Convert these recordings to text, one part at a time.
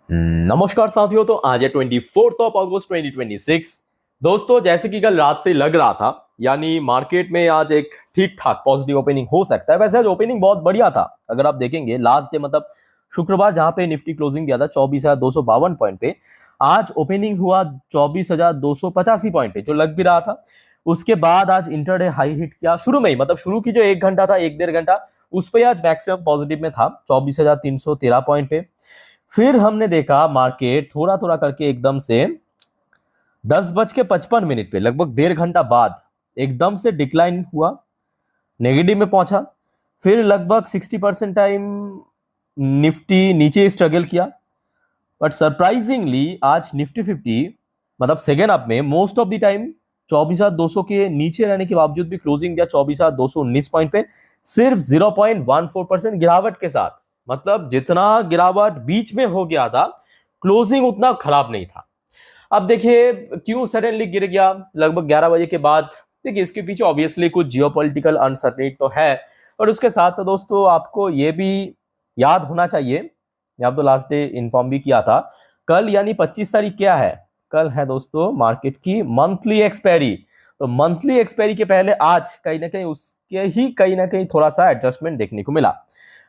नमस्कार साथियों। तो आज है 24 अगस्त 2026। दोस्तों, जैसे कि कल रात से लग रहा था, यानी मार्केट में आज एक ठीक ठाक पॉजिटिव ओपनिंग हो सकता है। वैसे आज ओपनिंग बहुत बढ़िया था। अगर आप देखेंगे लास्ट डे मतलब शुक्रवार, जहां पे निफ्टी क्लोजिंग दिया था 24,252 पॉइंट पे, आज ओपनिंग हुआ 24,285 पॉइंट पे, जो लग भी रहा था। उसके बाद आज इंटरडे हाई हिट किया शुरू में ही, मतलब शुरू की जो एक घंटा था, एक डेढ़ घंटा, उस पर आज मैक्सिमम पॉजिटिव में था 24,313 पॉइंट पे। फिर हमने देखा मार्केट थोड़ा थोड़ा करके एकदम से 10:55 पे, लगभग डेढ़ घंटा बाद एकदम से डिक्लाइन हुआ, नेगेटिव में पहुंचा। फिर लगभग 60% टाइम निफ्टी नीचे स्ट्रगल किया। बट सरप्राइजिंगली आज निफ्टी 50 मतलब सेकेंड अप में मोस्ट ऑफ द टाइम 24,200 के नीचे रहने के बावजूद भी क्लोजिंग दिया 24,219 पॉइंट पे, सिर्फ 0.14% गिरावट के साथ। मतलब जितना गिरावट बीच में हो गया था, क्लोजिंग उतना खराब नहीं था। अब देखिए क्यों सडनली गिर गया लगभग 11 बजे के बाद। देखिए इसके पीछे ऑब्वियसली कुछ जियोपॉलिटिकल अनसर्टेनिटी तो है, और उसके साथ साथ दोस्तों आपको ये भी याद होना चाहिए, मैं आप तो लास्ट डे इन्फॉर्म भी किया था, कल यानी 25 तारीख क्या है? कल है दोस्तों मार्केट की मंथली एक्सपायरी। तो मंथली एक्सपायरी के पहले आज कहीं ना कहीं उसके ही कहीं ना कहीं थोड़ा सा एडजस्टमेंट देखने को मिला।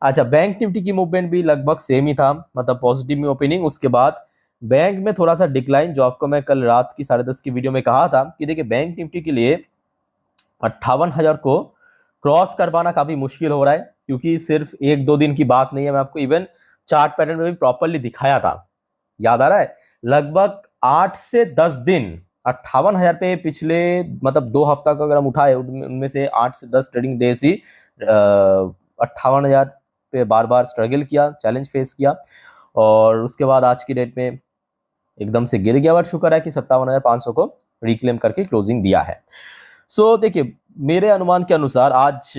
अच्छा, बैंक निफ्टी की मूवमेंट भी लगभग सेम ही था, मतलब पॉजिटिव में ओपनिंग, उसके बाद बैंक में थोड़ा सा डिक्लाइन, जो आपको मैं कल रात की 10:30 की वीडियो में कहा था कि देखिए बैंक निफ्टी के लिए 58,000 को क्रॉस कर पाना काफी मुश्किल हो रहा है, क्योंकि सिर्फ एक दो दिन की बात नहीं है। मैं आपको इवन चार्ट पैटर्न में भी प्रॉपरली दिखाया था, याद आ रहा है? लगभग 8 से 10 दिन 58,000 पे पिछले मतलब 2 हफ्ता का अगर हम उठाए, उनमें से 8 से 10 ट्रेडिंग डेज ही 58,000 पे बार बार स्ट्रगल किया, चैलेंज फेस किया, और उसके बाद आज की डेट में एकदम से गिर गया। बट शुक्र है कि 57,500 को रिक्लेम करके क्लोजिंग दिया है। सो देखिए मेरे अनुमान के अनुसार आज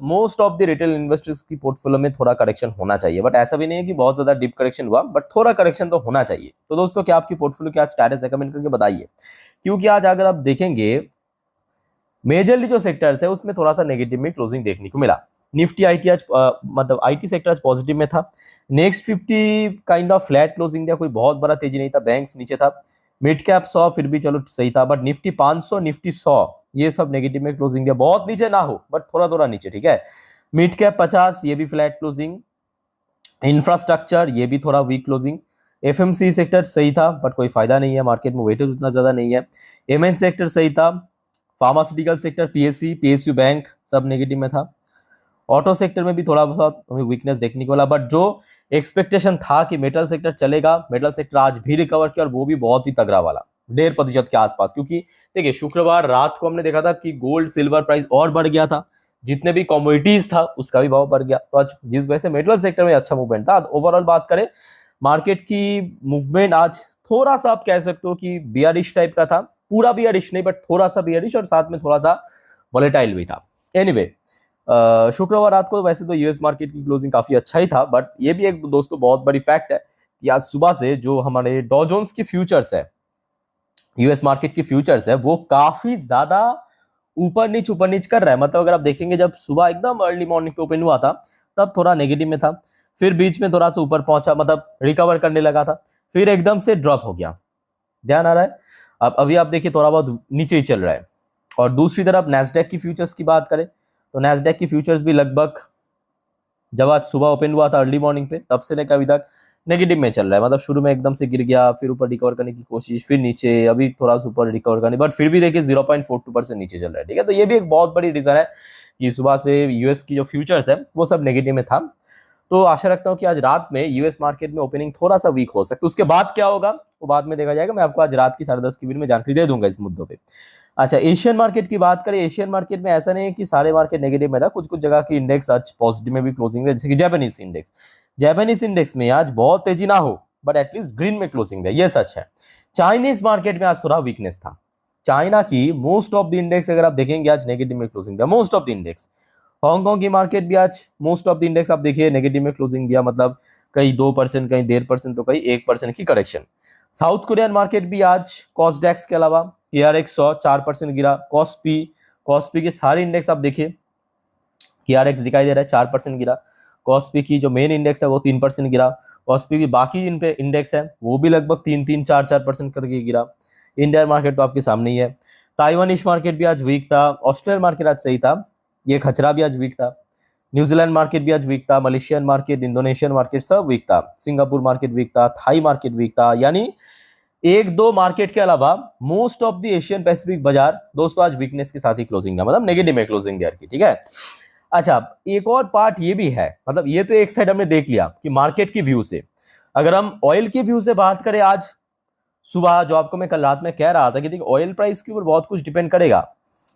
most of the retail investors की पोर्टफोलियो में थोड़ा करेक्शन होना चाहिए, बट ऐसा भी नहीं है कि बहुत ज्यादा डीप करेक्शन हुआ, बट थोड़ा करेक्शन तो होना चाहिए। तो दोस्तों, क्या आपकी पोर्टफोलियो क्या स्टेटस है? कमेंट करके बताइए, क्योंकि आज अगर आप देखेंगे मेजरली जो सेक्टर्स है उसमें थोड़ा सा नेगेटिव में क्लोजिंग देखने को मिला। निफ्टी आईटी आज मतलब आईटी सेक्टर आज पॉजिटिव में था। Next 50 kind of flat closing दिया, कोई बहुत बड़ा तेजी नहीं था, बैंक्स नीचे था। मिड कैप 100 फिर भी चलो सही था, बट निफ्टी 500 निफ्टी 100 ये सब नेगेटिव में क्लोजिंग दिया, बहुत नीचे ना हो बट थोड़ा थोड़ा नीचे, ठीक है। मिड कैप 50 ये भी फ्लैट क्लोजिंग। इंफ्रास्ट्रक्चर ये भी थोड़ा वीक क्लोजिंग। एफएमसी सेक्टर सही था, बट कोई फायदा नहीं है, मार्केट में वेटेज उतना ज्यादा नहीं है। एमएन सेक्टर सही था। Pharmaceutical sector, PSC, PSU bank सब नेगेटिव में था। ऑटो सेक्टर में भी थोड़ा बहुत हमें वीकनेस देखने को मिला, बट जो एक्सपेक्टेशन था कि मेटल सेक्टर चलेगा, मेटल सेक्टर आज भी रिकवर किया, और वो भी बहुत ही तगड़ा वाला 1.5% के आसपास। क्योंकि देखिए शुक्रवार रात को हमने देखा था कि गोल्ड सिल्वर प्राइस और बढ़ गया था, जितने भी कमोडिटीज था उसका भी भाव बढ़ गया, तो आज जिस वजह से मेटल सेक्टर में अच्छा मूवमेंट था। ओवरऑल बात करें मार्केट की मूवमेंट आज थोड़ा सा आप कह सकते हो कि बियरिश टाइप का था, पूरा बियरिश नहीं बट थोड़ा सा बियरिश, और साथ में थोड़ा सा वॉलेटाइल भी था। एनीवे शुक्रवार रात को वैसे तो यूएस मार्केट की क्लोजिंग काफी अच्छा ही था, बट ये भी एक दोस्तों बहुत बड़ी फैक्ट है कि आज सुबह से जो हमारे डॉ जोन्स की फ्यूचर्स है, यूएस मार्केट की फ्यूचर्स है, वो काफी ज्यादा ऊपर नीच कर रहा है। मतलब अगर आप देखेंगे जब सुबह एकदम अर्ली मॉर्निंग पे ओपन हुआ था तब थोड़ा नेगेटिव में था, फिर बीच में थोड़ा सा ऊपर पहुंचा, मतलब रिकवर करने लगा था, फिर एकदम से ड्रॉप हो गया। ध्यान आ रहा है? अब अभी आप देखिए थोड़ा बहुत नीचे ही चल रहा है। और दूसरी तरफ नैस्डैक की फ्यूचर्स की बात करें तो नैस्डैक की फ्यूचर्स भी लगभग जब आज सुबह ओपन हुआ था अर्ली मॉर्निंग पे, तब से लेकर अभी तक नेगेटिव में चल रहा है। मतलब शुरू में एकदम से गिर गया, फिर ऊपर रिकवर करने की कोशिश, फिर नीचे, अभी थोड़ा सा ऊपर रिकवर करने, बट फिर भी देखिए 0.42% नीचे चल रहा है, ठीक है। तो ये भी एक बहुत बड़ी रीजन है कि सुबह से यूएस की जो फ्यूचर्स है वो सब नेगेटिव में था। तो आशा रखता हूँ कि आज रात में यूएस मार्केट में ओपनिंग थोड़ा सा वीक हो सकता है, उसके बाद क्या होगा वो बाद में देखा जाएगा। मैं आपको आज रात की 10:30 की वीडियो में जानकारी दे दूंगा इस मुद्दों पे। अच्छा, एशियन मार्केट की बात करें, एशियन मार्केट में ऐसा नहीं है कि सारे मार्केट नेगेटिव में था, कुछ कुछ जगह की इंडेक्स आज पॉजिटिव में भी क्लोजिंग है, जैसे कि जापानीज इंडेक्स। जापानीज इंडेक्स में आज बहुत तेजी ना हो बट एटलीस्ट ग्रीन में क्लोजिंग है, ये सच है। चाइनीज मार्केट में आज थोड़ा वीकनेस था। चाइना की मोस्ट ऑफ द इंडेक्स अगर आप देखेंगे आज नेगेटिव में क्लोजिंग दिया, most of the index. Hong Kong की मार्केट भी आज मोस्ट ऑफ द इंडेक्स आप देखिए नेगेटिव में क्लोजिंग दिया, मतलब कहीं 2%, कहीं 1.5%, तो कहीं 1% की करेक्शन। साउथ कोरियन मार्केट भी आज कॉस्डेक्स के अलावा TRX 100 4% गिरा। कॉस्पी, कॉस्पी के सारे इंडेक्स आप देखिए, TRX दिखाई दे रहा है 4% गिरा। कॉस्पी की जो मेन इंडेक्स है वो 3% गिरा। कॉस्पी की बाकी इन पे इंडेक्स है वो भी लगभग 3-4% करके गिरा। इंडियन मार्केट तो आपके सामने ही है। ताइवानिश मार्केट भी आज वीक था, ऑस्ट्रेलियन मार्केट आज सही था, ये खचरा भी आज वीक था, न्यूजीलैंड मार्केट भी आज वीक था, मलेशियन मार्केट, इंडोनेशियन मार्केट सब वीक था, सिंगापुर मार्केट वीक था, थाई मार्केट वीक था, यानी एक दो मार्केट के अलावा most of the Asian Pacific बाजार दोस्तों आज वीकनेस के साथ ही क्लोजिंग है, मतलब नेगेटिव में क्लोजिंग ईयर की, ठीक है। अच्छा, एक और पार्ट ये भी है, मतलब ये तो एक साइड हमने देख लिया कि मार्केट की व्यू से, अगर हम ऑयल की व्यू से बात करें, आज सुबह जो आपको मैं कल रात में कह रहा था कि देखिए ऑयल प्राइस के ऊपर बहुत कुछ डिपेंड करेगा।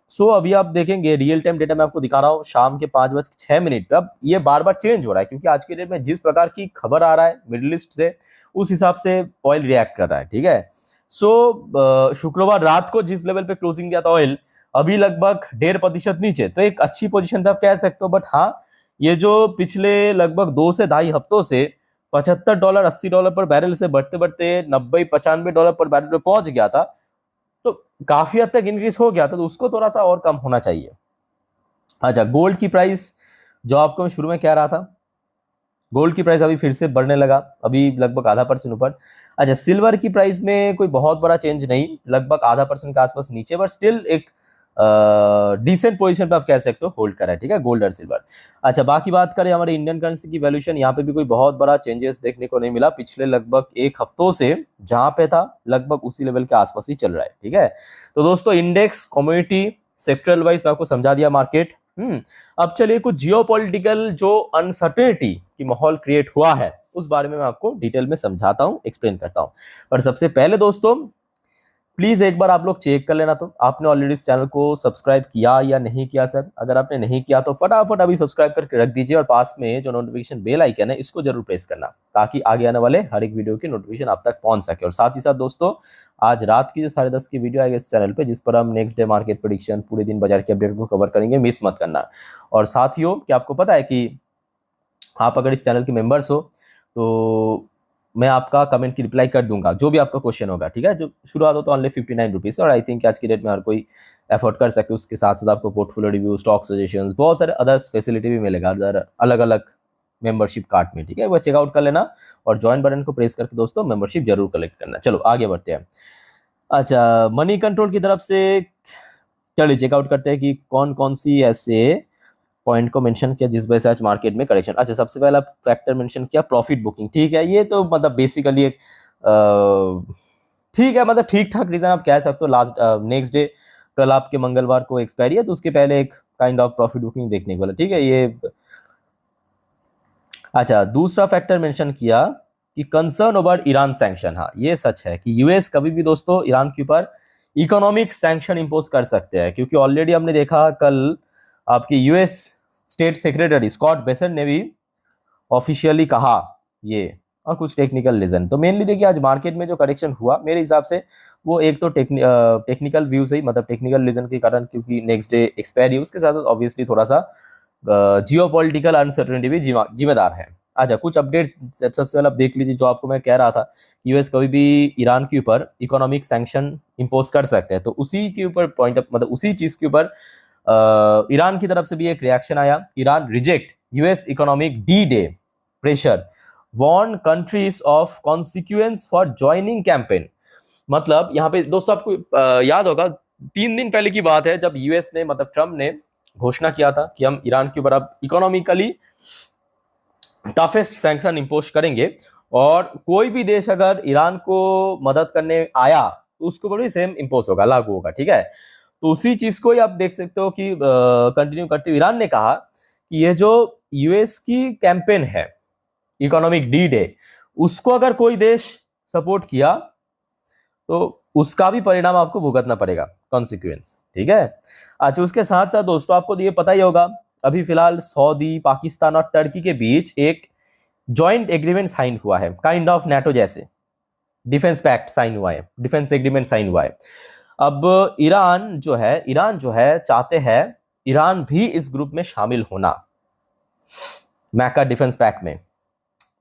सो अभी आप देखेंगे रियल टाइम डेटा मैं आपको दिखा रहा हूँ शाम के 5:06 पे। अब ये बार बार चेंज हो रहा है क्योंकि आज के डेट में जिस प्रकार की खबर आ रहा है मिडिल ईस्ट से, उस हिसाब से ऑयल रिएक्ट कर रहा है, ठीक है। सो शुक्रवार रात को जिस लेवल पे क्लोजिंग दिया था ऑयल, अभी लगभग 1.5% नीचे, तो एक अच्छी पोजीशन पे आप कह सकते हो। बट हाँ, ये जो पिछले लगभग 2 से ढाई हफ्तों से $75 $80 पर बैरल से बढ़ते बढ़ते 90-95 डॉलर पर बैरल पे पहुंच गया था, तो काफी हद तक इंक्रीज हो गया था, तो उसको थोड़ा सा और कम होना चाहिए। अच्छा, गोल्ड की प्राइस जो आपको मैं शुरू में कह रहा था, गोल्ड की प्राइस अभी फिर से बढ़ने लगा, अभी लगभग 0.5% ऊपर। अच्छा, सिल्वर की प्राइस में कोई बहुत बड़ा चेंज नहीं, लगभग 0.5% के आसपास नीचे, बट स्टिल एक डिसेंट पोजीशन पे आप कह सकते हो होल्ड करा है, ठीक है, गोल्ड और सिल्वर। अच्छा, बाकी बात करें हमारे इंडियन करेंसी की वैल्यूएशन, यहाँ पे भी कोई बहुत बड़ा चेंजेस देखने को नहीं मिला पिछले लगभग एक हफ्तों से, जहां पे था लगभग उसी लेवल के आसपास ही चल रहा है, ठीक है। तो दोस्तों इंडेक्स, कम्युनिटी, सेक्टरल वाइज मैं आपको समझा दिया मार्केट। अब चलिए कुछ जियोपॉलिटिकल जो अनसर्टेनिटी की माहौल क्रिएट हुआ है उस बारे में मैं आपको डिटेल में समझाता हूं, एक्सप्लेन करता हूं। पर सबसे पहले दोस्तों प्लीज एक बार आप लोग चेक कर लेना, तो आपने ऑलरेडी इस चैनल को सब्सक्राइब किया या नहीं किया सर। अगर आपने नहीं किया तो फटाफट अभी सब्सक्राइब करके रख दीजिए और पास में जो नोटिफिकेशन बेल आइकन है इसको जरूर प्रेस करना, ताकि आगे आने वाले हर एक वीडियो की नोटिफिकेशन आप तक पहुंच सके। और साथ ही साथ दोस्तों आज रात की जो 10:30 की वीडियो आएगी इस चैनल पे, जिस पर हम नेक्स्ट डे मार्केट प्रेडिक्शन, पूरे दिन बाजार की अपडेट को कवर करेंगे, मिस मत करना। और साथियों, क्या आपको पता है कि आप अगर इस चैनल के मेंबर्स हो तो मैं आपका कमेंट की रिप्लाई कर दूंगा, जो भी आपका क्वेश्चन होगा, ठीक है। जो शुरुआत हो तो ऑनली 59 रुपीज़, और आई थिंक आज की डेट में हर कोई एफोर्ड कर सकते हो। उसके साथ साथ आपको पोर्टफोलियो रिव्यू, स्टॉक सजेशंस, बहुत सारे अदर्स फैसिलिटी भी मिलेगा अलग अलग मेंबरशिप कार्ड में, ठीक है। वो चेकआउट कर लेना और ज्वाइन बटन को प्रेस करके दोस्तों मेंबरशिप जरूर कलेक्ट करना। चलो आगे बढ़ते हैं। अच्छा, मनी कंट्रोल की तरफ से चलिए चेकआउट करते हैं कि कौन कौन सी ऐसे पॉइंट को मेंशन किया जिस वजह से आज मार्केट में करेक्शन। अच्छा, सबसे पहला फैक्टर मेंशन किया प्रॉफिट बुकिंग, ठीक है। ये तो मतलब बेसिकली एक ठीक है, मतलब ठीक ठाक रीजन आप कह सकते हो। लास्ट नेक्स्ट डे कल आपके मंगलवार को एक्सपायरी है, तो उसके पहले एक काइंड ऑफ प्रॉफिट बुकिंग देखने को मिला, ठीक है ये। अच्छा, दूसरा फैक्टर मेंशन किया कि कंसर्न ओवर ईरान सैंक्शन। हाँ, ये सच है कि यूएस कभी भी दोस्तों ईरान के ऊपर इकोनॉमिक सैंक्शन इंपोज कर सकते हैं, क्योंकि ऑलरेडी हमने देखा कल आपकी US state secretary Scott Bessent ने भी ऑफिशियली कहा ये, और कुछ टेक्निकल रीजन। तो मेनली देखिए आज मार्केट में जो करेक्शन हुआ मेरे हिसाब से वो एक तो टेक्निकल व्यू से ही, मतलब टेक्निकल रीजन के कारण, क्योंकि नेक्स्ट डे एक्सपायरी, उसके साथ ऑब्वियसली थोड़ा सा जियोपॉलिटिकल अनसर्टेनिटी भी जिम्मेदार है। अच्छा, कुछ अपडेट्स सबसे पहले आप देख लीजिए। जो आपको मैं कह रहा था यूएस कभी भी ईरान के ऊपर इकोनॉमिक सैंक्शन इंपोज कर सकते हैं, तो उसी के ऊपर पॉइंट, मतलब उसी चीज के ऊपर ईरान की तरफ से भी एक रिएक्शन आया। ईरान रिजेक्ट यूएस इकोनॉमिक डी डे pressure, warn countries of consequence for joining campaign. मतलब यहाँ पे दोस्तों आपको याद होगा 3 दिन पहले की बात है, जब यूएस ने, मतलब ट्रम्प ने घोषणा किया था कि हम ईरान के ऊपर अब इकोनॉमिकली टफेस्ट सैंक्शन इंपोज करेंगे, और कोई भी देश अगर ईरान को मदद करने आया तो उसके ऊपर भी सेम इंपोज होगा, लागू होगा, ठीक है। तो उसी चीज को ही आप देख सकते हो कि कंटिन्यू करते हुए ईरान ने कहा कि ये जो यूएस की कैंपेन है इकोनॉमिक डी डे, उसको अगर कोई देश सपोर्ट किया तो उसका भी परिणाम आपको भुगतना पड़ेगा, कॉन्सिक्वेंस, ठीक है। अच्छा, उसके साथ साथ दोस्तों आपको ये पता ही होगा अभी फिलहाल सऊदी, पाकिस्तान और टर्की के बीच एक जॉइंट एग्रीमेंट साइन हुआ है, काइंड ऑफ नेटो जैसे डिफेंस पैक्ट साइन हुआ है, डिफेंस एग्रीमेंट साइन हुआ है। अब ईरान जो है चाहते हैं ईरान भी इस ग्रुप में शामिल होना, मैका डिफेंस पैक्ट में।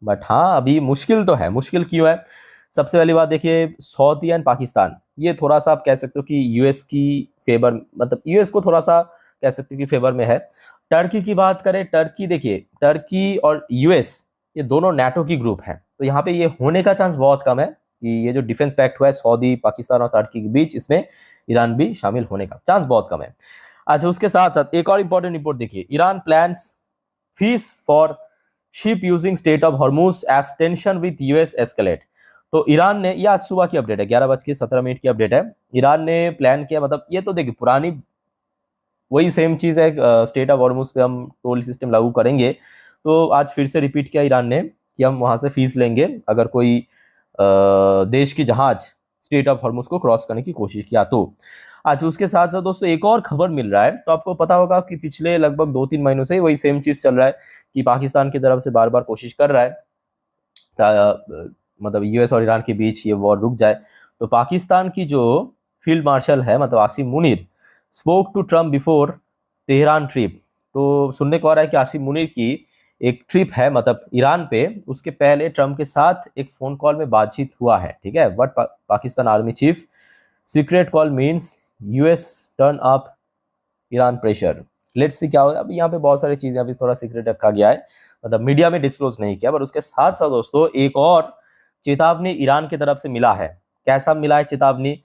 बट हाँ, अभी मुश्किल तो है। मुश्किल क्यों है? सबसे पहली बात देखिए, सऊदी एंड पाकिस्तान, ये थोड़ा सा आप कह सकते हो कि यूएस की फेवर, मतलब यूएस को थोड़ा सा कह सकते हो कि फेवर में है। टर्की की बात करें, टर्की देखिए, टर्की और यूएस ये दोनों नाटो की ग्रुप हैं, तो यहाँ पे ये होने का चांस बहुत कम है कि ये जो डिफेंस पैक्ट हुआ है सऊदी, पाकिस्तान और तुर्की के बीच, इसमें ईरान भी शामिल होने का चांस बहुत कम है। अच्छा, उसके साथ साथ एक और इंपॉर्टेंट रिपोर्ट देखिए, Iran plans fees for ship using strait of Hormuz as tension with US escalate. तो ईरान ने, ये आज सुबह की अपडेट है, 11:17 की अपडेट है, ईरान ने प्लान किया, मतलब ये तो देखिए पुरानी वही सेम चीज है, स्टेट ऑफ हॉर्मुज पे हम टोल सिस्टम लागू करेंगे, तो आज फिर से रिपीट किया ईरान ने कि हम वहां से फीस लेंगे अगर कोई देश की जहाज स्टेट ऑफ हॉर्मुज को क्रॉस करने की कोशिश किया तो। आज उसके साथ साथ दोस्तों एक और खबर मिल रहा है, तो आपको पता होगा कि पिछले लगभग 2-3 महीनों से वही सेम चीज चल रहा है कि पाकिस्तान की तरफ से बार बार कोशिश कर रहा है मतलब यूएस और ईरान के बीच ये वॉर रुक जाए। तो पाकिस्तान की जो फील्ड मार्शल है, मतलब Asim Munir, spoke to Trump before Tehran trip. तो सुनने को आ रहा है कि आसिम मुनीर की एक ट्रिप है मतलब ईरान पे, उसके पहले ट्रम्प के साथ एक फोन कॉल में बातचीत हुआ है, ठीक है। What Pakistan army chief secret call means US turn up Iran pressure. Let's see क्या होगा। अब यहाँ पे बहुत सारी चीजें अभी थोड़ा सीक्रेट रखा गया है, मतलब मीडिया में डिस्क्लोज नहीं किया, पर उसके साथ साथ दोस्तों एक और चेतावनी ईरान की तरफ से मिला है। कैसा मिला है चेतावनी?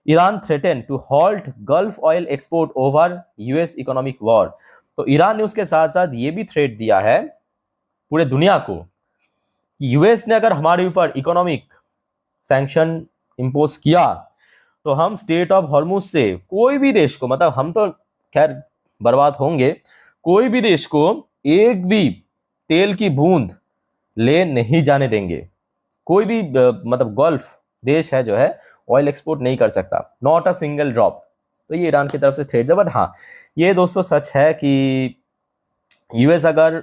Iran threaten to halt Gulf oil export over US economic war. तो ईरान ने उसके साथ साथ ये भी थ्रेट दिया है पूरे दुनिया को कि यूएस ने अगर हमारे ऊपर इकोनॉमिक सैंक्शन इंपोज किया तो हम स्टेट ऑफ हॉर्मुज से कोई भी देश को, मतलब हम तो खैर बर्बाद होंगे, कोई भी देश को एक भी तेल की बूंद ले नहीं जाने देंगे। कोई भी मतलब गल्फ देश है जो है ऑयल एक्सपोर्ट नहीं कर सकता, नॉट अ सिंगल ड्रॉप। तो ये ईरान की तरफ से थ्रेट है। बट हाँ, ये दोस्तों सच है कि यूएस अगर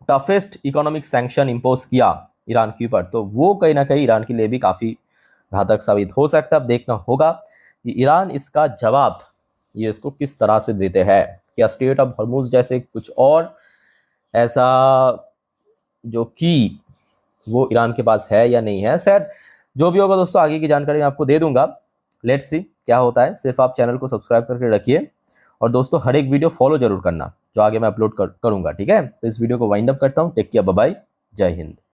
टफेस्ट इकोनॉमिक सैंक्शन इंपोज किया ईरान के ऊपर तो वो कहीं ना कहीं ईरान के लिए भी काफी घातक साबित हो सकता है। अब देखना होगा कि ईरान इसका जवाब यूएस को किस तरह से देते हैं। क्या स्टेट ऑफ हॉर्मुज जैसे कुछ और ऐसा जो की वो ईरान के पास है या नहीं है। सर जो भी होगा दोस्तों आगे की जानकारी मैं आपको दे दूंगा। लेट्स सी क्या होता है। सिर्फ आप चैनल को सब्सक्राइब करके रखिए और दोस्तों हर एक वीडियो फॉलो जरूर करना जो आगे मैं अपलोड करूंगा, ठीक है। तो इस वीडियो को वाइंड अप करता हूँ। टेक केयर, बाय बाय, जय हिंद।